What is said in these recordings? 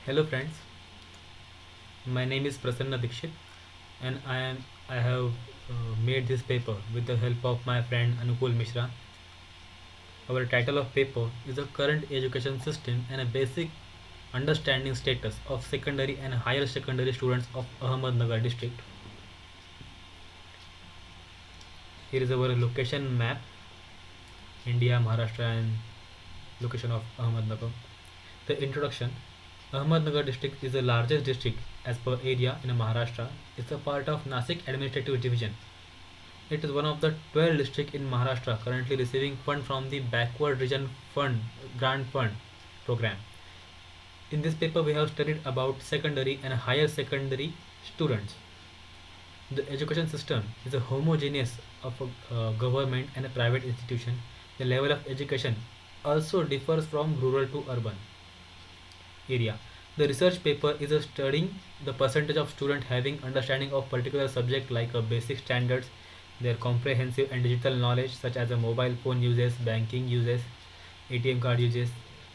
Hello friends, my name is Prasanna Dikshit and I have made this paper with the help of my friend Anukul Mishra. Our title of paper is the current education system and a basic understanding status of secondary and higher secondary students of Ahmednagar district. Here is our location map, India, Maharashtra and location of Ahmednagar. The introduction. Ahmednagar district is the largest district as per area in Maharashtra. It's a part of Nasik administrative division. It is one of the 12 districts in Maharashtra currently receiving fund from the Backward Region Fund Grant Fund program. In this paper, we have studied about secondary and higher secondary students. The education system is a homogeneous of a government and a private institution. The level of education also differs from rural to urban area. The research paper is a studying the percentage of students having understanding of particular subject like a basic standards, their comprehensive and digital knowledge such as a mobile phone uses, banking uses, ATM card uses,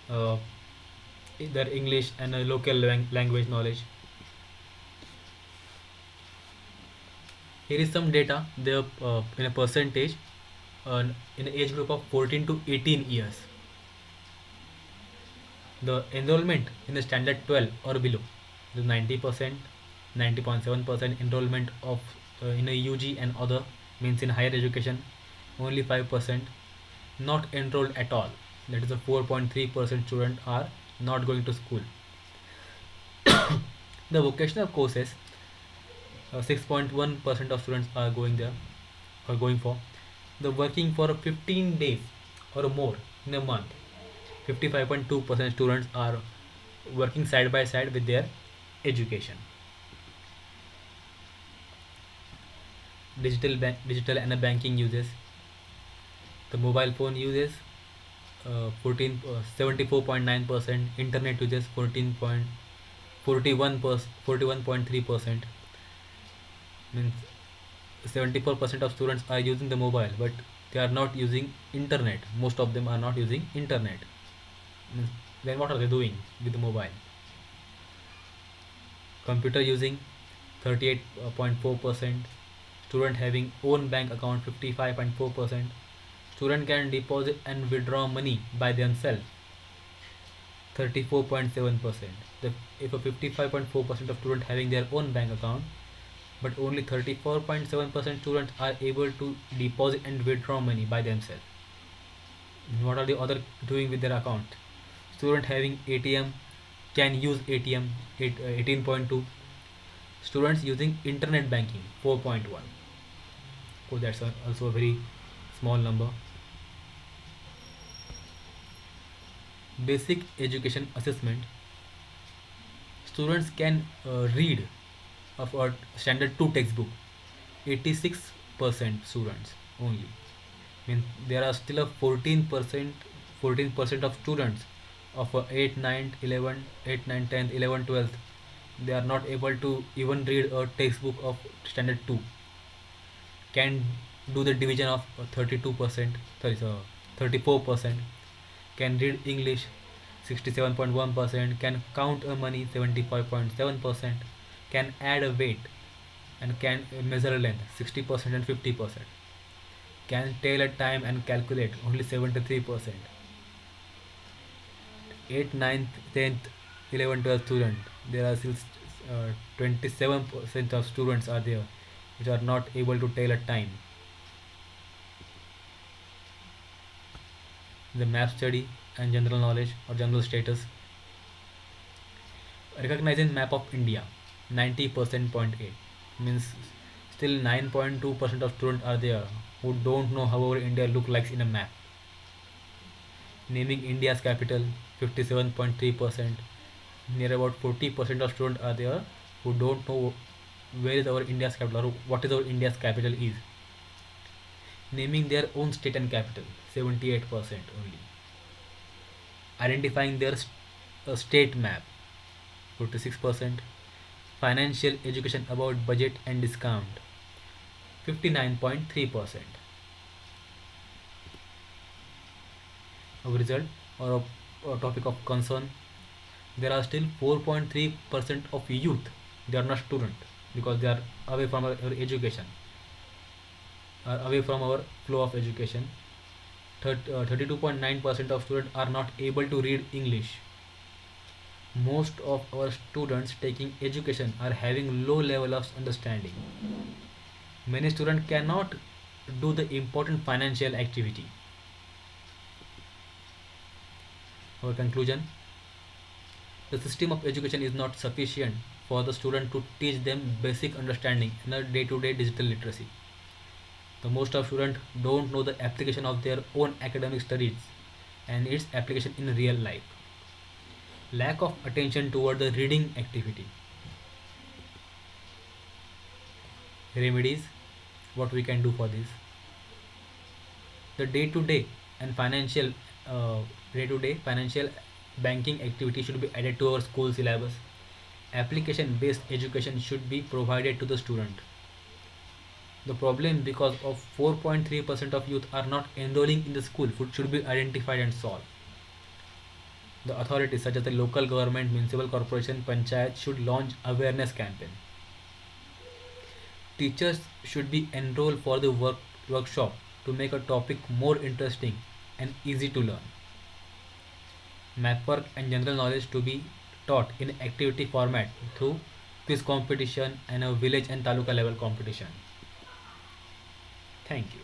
uh, their English and a local language knowledge. Here is some data. There in a percentage in the age group of 14 to 18 years. The enrollment in the standard 12 or below is 90%, 90.7% enrollment of in a UG and other means in higher education, only 5% not enrolled at all. That is a 4.3% students are not going to school. The vocational courses, 6.1% of students are going there or going for. The working for 15 days or more in a month, 55.2% students are working side by side with their education. Digital and banking uses. The mobile phone uses 74.9%. Internet uses 41.3%. Means 74% of students are using the mobile, but they are not using internet. Most of them are not using internet. Means then what are they doing with the mobile? Computer using 38.4%. Student having own bank account 55.4%. Student can deposit and withdraw money by themselves 34.7%. If a 55.4% of students having their own bank account, but only 34.7% students are able to deposit and withdraw money by themselves. What are the other doing with their account? Student having ATM can use ATM 18.2. Students using internet banking 4.1. Oh, that's also a very small number. Basic education assessment. Students can read of our standard 2 textbook. 86% students only. Means there are still a 14% of students of 8 9 11 8 9 10 11 12th, they are not able to even read a textbook of standard 2. Can do the division of 32%, sorry, so 34%. Can read English 67.1%. Can count a money 75.7%. Can add a weight and can measure a length 60% and 50%. Can tell a time and calculate only 73%. 8th, 9th, 10th, 11th, 12th student, there are still 27% of students are there which are not able to tell a time. The map study and general knowledge or general status. Recognizing map of India 90% point 8 means still 9.2% of students are there who don't know how our India look like in a map. Naming India's capital 57.3%. Near about 40% of students are there who don't know where is our India's capital or what is our India's capital is. Naming their own state and capital 78% only. Identifying their state map 46%. Financial education about budget and discount 59.3%. Our result or a topic of concern. there are still 4.3% of youth, they are not student, because they are away from our education, are away from our flow of education. 32.9% of students are not able to read English. Most of our students taking education are having low level of understanding. Many students cannot do the important financial activity. Our conclusion: the system of education is not sufficient for the student to teach them basic understanding and a day-to-day digital literacy. The most of students don't know the application of their own academic studies and its application in real life. Lack of attention toward the reading activity. Remedies: what we can do for this: the day-to-day and financial banking activity should be added to our school syllabus. Application-based education should be provided to the student. The problem because of 4.3% of youth are not enrolling in the school should be identified and solved. The authorities such as the local government, municipal corporation, panchayat should launch awareness campaign. Teachers should be enrolled for the workshop to make a topic more interesting and easy to learn. Math work and general knowledge to be taught in activity format through quiz competition and a village and taluka level competition. Thank you.